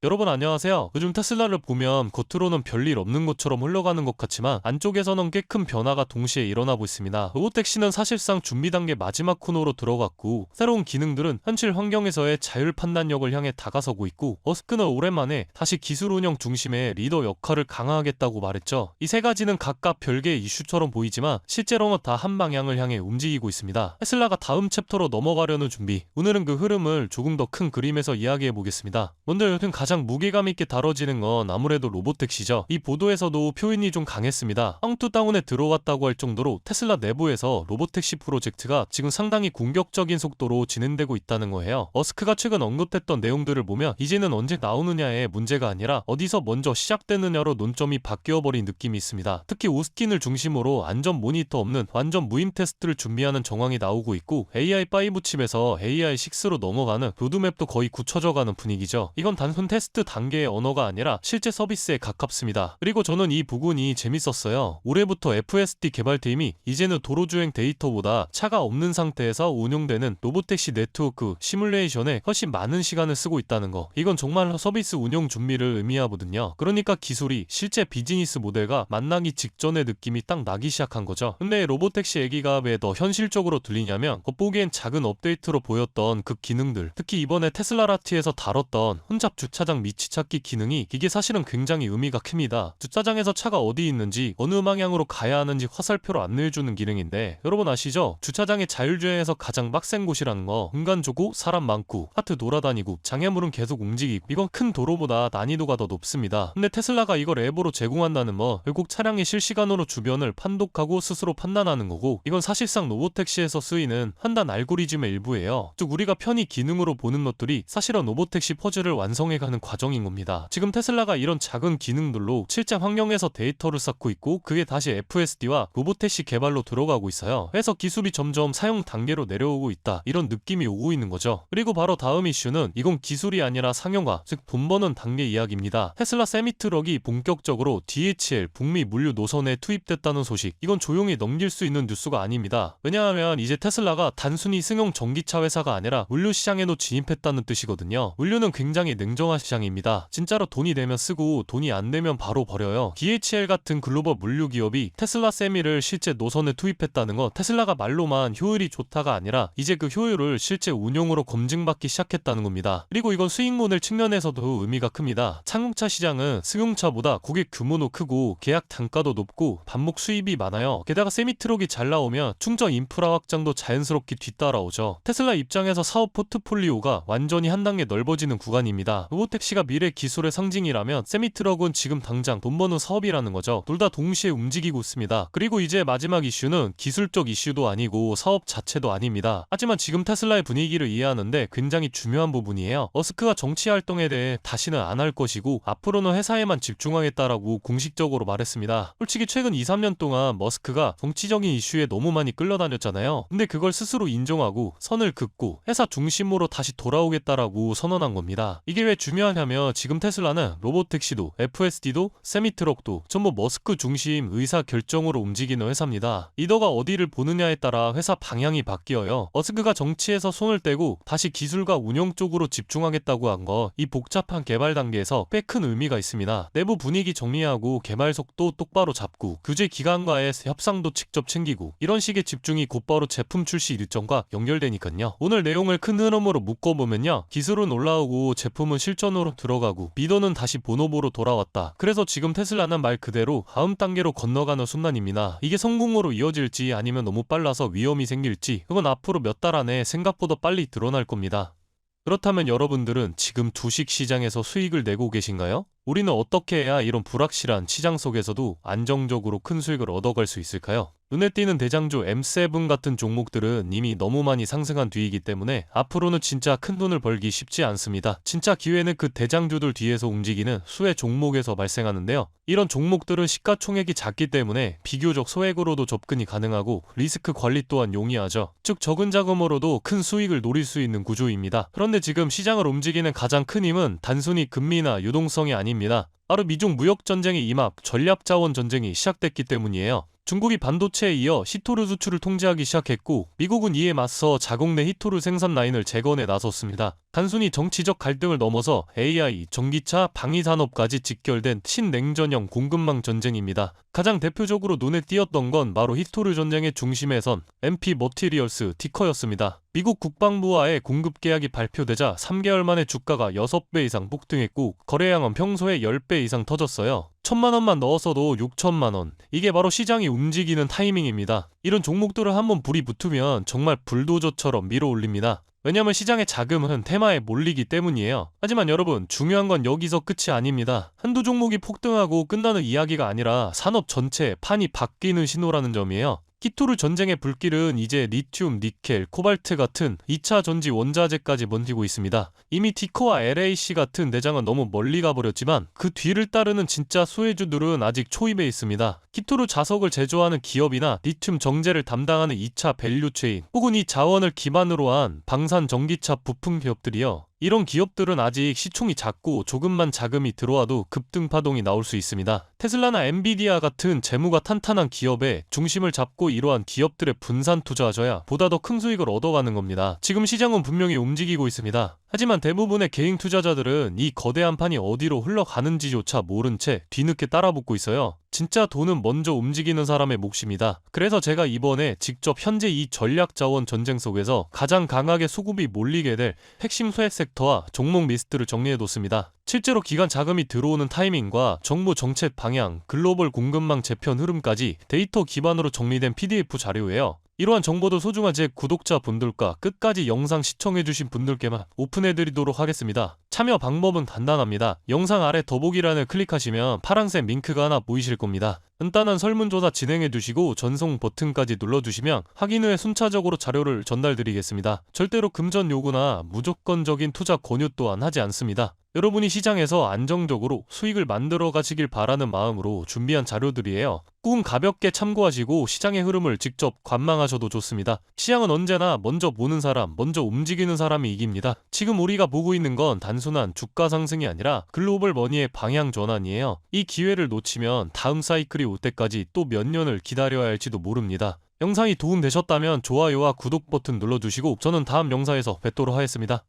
여러분 안녕하세요. 요즘 테슬라를 보면 겉으로는 별일 없는 것처럼 흘러가는 것 같지만 안쪽에서는 꽤 큰 변화가 동시에 일어나고 있습니다. 로보택시는 사실상 준비 단계 마지막 코너로 들어갔고 새로운 기능들은 현실 환경에서의 자율 판단력을 향해 다가서고 있고 머스크는 오랜만에 다시 기술 운영 중심의 리더 역할을 강화하겠다고 말했죠. 이 세 가지는 각각 별개의 이슈처럼 보이지만 실제로는 다 한 방향을 향해 움직이고 있습니다. 테슬라가 다음 챕터로 넘어가려는 준비, 오늘은 그 흐름을 조금 더 큰 그림에서 이야기해 보겠습니다. 먼저 요즘 가장 무게감 있게 다뤄지는 건 아무래도 로보택시죠. 이 보도에서도 표현이 좀 강했습니다. 카운트다운에 들어왔다고 할 정도로 테슬라 내부에서 로보택시 프로젝트가 지금 상당히 공격적인 속도로 진행되고 있다는 거예요. 머스크가 최근 언급했던 내용들을 보면 이제는 언제 나오느냐의 문제가 아니라 어디서 먼저 시작되느냐로 논점이 바뀌어버린 느낌이 있습니다. 특히 오스틴을 중심으로 안전 모니터 없는 완전 무인 테스트를 준비하는 정황이 나오고 있고 AI5 칩에서 AI6로 넘어가는 로드맵도 거의 굳혀져 가는 분위기죠. 이건 단순 테스트 단계의 언어가 아니라 실제 서비스에 가깝습니다. 그리고 저는 이 부분이 재밌었어요. 올해부터 FSD 개발팀이 이제는 도로주행 데이터보다 차가 없는 상태에서 운용되는 로보택시 네트워크 시뮬레이션에 훨씬 많은 시간을 쓰고 있다는 거. 이건 정말로 서비스 운용 준비를 의미하거든요. 그러니까 기술이 실제 비즈니스 모델과 만나기 직전의 느낌이 딱 나기 시작한 거죠. 근데 로보택시 얘기가 왜 더 현실적으로 들리냐면 겉보기엔 작은 업데이트로 보였던 그 기능들, 특히 이번에 테슬라 라티에서 다뤘던 혼잡 주차장 위치 찾기 기능이 이게 사실은 굉장히 의미가 큽니다. 주차장에서 차가 어디 있는지 어느 방향으로 가야 하는지 화살표로 안내해주는 기능인데 여러분 아시죠? 주차장에 자율주행에서 가장 빡센 곳이라는 거, 공간 좁고 사람 많고 카트 돌아다니고 장애물은 계속 움직이고 이건 큰 도로보다 난이도가 더 높습니다. 근데 테슬라가 이걸 앱으로 제공한다는 거 결국 차량이 실시간으로 주변을 판독하고 스스로 판단하는 거고 이건 사실상 로보택시에서 쓰이는 판단 알고리즘의 일부예요. 즉 우리가 편히 기능으로 보는 것들이 사실은 로보택시 퍼즐을 완성해가는 과정인 겁니다. 지금 테슬라가 이런 작은 기능들로 실제 환경에서 데이터를 쌓고 있고 그게 다시 FSD와 로보택시 개발로 들어가고 있어요. 그래서 기술이 점점 사용 단계로 내려오고 있다 이런 느낌이 오고 있는 거죠. 그리고 바로 다음 이슈는 이건 기술이 아니라 상용화, 즉 돈 버는 단계 이야기입니다. 테슬라 세미트럭이 본격적으로 DHL 북미 물류 노선에 투입됐다는 소식, 이건 조용히 넘길 수 있는 뉴스가 아닙니다. 왜냐하면 이제 테슬라가 단순히 승용 전기차 회사가 아니라 물류 시장에도 진입했다는 뜻이거든요. 물류는 굉장히 냉정한 시장입니다. 진짜로 돈이 되면 쓰고 돈이 안 되면 바로 버려요. DHL 같은 글로벌 물류 기업이 테슬라 세미를 실제 노선에 투입했다는 건 테슬라가 말로만 효율이 좋다가 아니라 이제 그 효율을 실제 운용으로 검증받기 시작했다는 겁니다. 그리고 이건 수익 모델 측면에서도 의미가 큽니다.乘用차 시장은 승용차보다 고객 규모도 크고 계약 단가도 높고 반복 수입이 많아요. 게다가 세미트럭이 잘 나오면 충전 인프라 확장도 자연스럽게 뒤따라오죠. 테슬라 입장에서 사업 포트폴리오가 완전히 한 단계 넓어지는 구간입니다. 로보택시가 미래 기술의 상징이라면 세미트럭은 지금 당장 돈 버는 사업이라는 거죠. 둘 다 동시에 움직이고 있습니다. 그리고 이제 마지막 이슈는 기술적 이슈도 아니고 사업 자체도 아닙니다. 하지만 지금 테슬라의 분위기를 이해하는데 굉장히 중요한 부분이에요. 머스크가 정치 활동에 대해 다시는 안 할 것이고 앞으로는 회사에만 집중하겠다라고 공식적으로 말했습니다. 솔직히 최근 2-3년 동안 머스크가 정치적인 이슈에 너무 많이 끌려다녔잖아요. 근데 그걸 스스로 인정하고 선을 긋고 회사 중심으로 다시 돌아오겠다라고 선언한 겁니다. 이게 왜 중요하냐면 지금 테슬라는 로보택시도 FSD도 세미트럭도 전부 머스크 중심 의사 결정으로 움직이는 회사입니다. 리더가 어디를 보느냐에 따라 회사 방향이 바뀌어요. 머스크가 정치에서 손을 떼고 다시 기술과 운영 쪽으로 집중하겠다고 한 거, 이 복잡한 개발 단계에서 꽤 큰 의미가 있습니다. 내부 분위기 정리하고 개발 속도 똑바로 잡고 규제 기관과의 협상도 직접 챙기고 이런 식의 집중이 곧바로 제품 출시 일정과 연결되니까요. 오늘 내용을 큰 흐름으로 묶어보면요, 기술은 올라오고 제품은 실전으로 들어가고 리더는 다시 본업으로 돌아왔다. 그래서 지금 테슬라는 말 그대로 다음 단계로 건너가는 순간입니다. 이게 성공으로 이어질지 아니면 너무 빨라서 위험이 생길지 그건 앞으로 몇 달 안에 생각보다 빨리 드러날 겁니다. 그렇다면 여러분들은 지금 주식시장에서 수익을 내고 계신가요? 우리는 어떻게 해야 이런 불확실한 시장 속에서도 안정적으로 큰 수익을 얻어갈 수 있을까요? 눈에 띄는 대장주 M7 같은 종목들은 이미 너무 많이 상승한 뒤이기 때문에 앞으로는 진짜 큰 돈을 벌기 쉽지 않습니다. 진짜 기회는 그 대장주들 뒤에서 움직이는 수혜 종목에서 발생하는데요. 이런 종목들은 시가총액이 작기 때문에 비교적 소액으로도 접근이 가능하고 리스크 관리 또한 용이하죠. 즉 적은 자금으로도 큰 수익을 노릴 수 있는 구조입니다. 그런데 지금 시장을 움직이는 가장 큰 힘은 단순히 금리나 유동성이 아닙니다. 바로 미중 무역 전쟁이 임합 전략 자원 전쟁이 시작됐기 때문이에요. 중국이 반도체에 이어 히토류 수출을 통제하기 시작했고 미국은 이에 맞서 자국 내 히토류 생산 라인을 재건에 나섰습니다. 단순히 정치적 갈등을 넘어서 AI, 전기차, 방위산업까지 직결된 신냉전형 공급망 전쟁입니다. 가장 대표적으로 눈에 띄었던 건 바로 히토류 전쟁의 중심에 선 MP 머티리얼스 티커였습니다. 미국 국방부와의 공급 계약이 발표되자 3개월 만에 주가가 6배 이상 폭등했고 거래량은 평소에 10배 이상 터졌어요. 1,000만원만 넣었어도 6천만원. 이게 바로 시장이 움직이는 타이밍입니다. 이런 종목들을 한번 불이 붙으면 정말 불도저처럼 밀어 올립니다. 왜냐면 시장의 자금은 테마에 몰리기 때문이에요. 하지만 여러분, 중요한 건 여기서 끝이 아닙니다. 한두 종목이 폭등하고 끝나는 이야기가 아니라 산업 전체의 판이 바뀌는 신호라는 점이에요. 히토류 전쟁의 불길은 이제 리튬, 니켈, 코발트 같은 2차 전지 원자재까지 번지고 있습니다. 이미 티커와 LAC 같은 대장은 너무 멀리 가버렸지만 그 뒤를 따르는 진짜 수혜주들은 아직 초입에 있습니다. 히토류 자석을 제조하는 기업이나 리튬 정제를 담당하는 2차 밸류체인 혹은 이 자원을 기반으로 한 방산 전기차 부품 기업들이요. 이런 기업들은 아직 시총이 작고 조금만 자금이 들어와도 급등 파동이 나올 수 있습니다. 테슬라나 엔비디아 같은 재무가 탄탄한 기업에 중심을 잡고 이러한 기업들의 분산 투자하셔야 보다 더 큰 수익을 얻어가는 겁니다. 지금 시장은 분명히 움직이고 있습니다. 하지만 대부분의 개인 투자자들은 이 거대한 판이 어디로 흘러가는지조차 모른 채 뒤늦게 따라붙고 있어요. 진짜 돈은 먼저 움직이는 사람의 몫입니다. 그래서 제가 이번에 직접 현재 이 전략 자원 전쟁 속에서 가장 강하게 수급이 몰리게 될 핵심 소액 섹터와 종목 리스트를 정리해뒀습니다. 실제로 기관 자금이 들어오는 타이밍과 정부 정책 방향, 글로벌 공급망 재편 흐름까지 데이터 기반으로 정리된 PDF 자료예요. 이러한 정보도 소중한 제 구독자분들과 끝까지 영상 시청해주신 분들께만 오픈해드리도록 하겠습니다. 참여 방법은 간단합니다. 영상 아래 더보기란을 클릭하시면 파란색 링크가 하나 보이실 겁니다. 간단한 설문조사 진행해두시고 전송 버튼까지 눌러주시면 확인 후에 순차적으로 자료를 전달드리겠습니다. 절대로 금전 요구나 무조건적인 투자 권유 또한 하지 않습니다. 여러분이 시장에서 안정적으로 수익을 만들어 가시길 바라는 마음으로 준비한 자료들이에요. 꾹 가볍게 참고하시고 시장의 흐름을 직접 관망하셔도 좋습니다. 시장은 언제나 먼저 보는 사람, 먼저 움직이는 사람이 이깁니다. 지금 우리가 보고 있는 건 단순한 주가 상승이 아니라 글로벌 머니의 방향 전환이에요. 이 기회를 놓치면 다음 사이클이 올 때까지 또 몇 년을 기다려야 할지도 모릅니다. 영상이 도움되셨다면 좋아요와 구독 버튼 눌러주시고 저는 다음 영상에서 뵙도록 하겠습니다.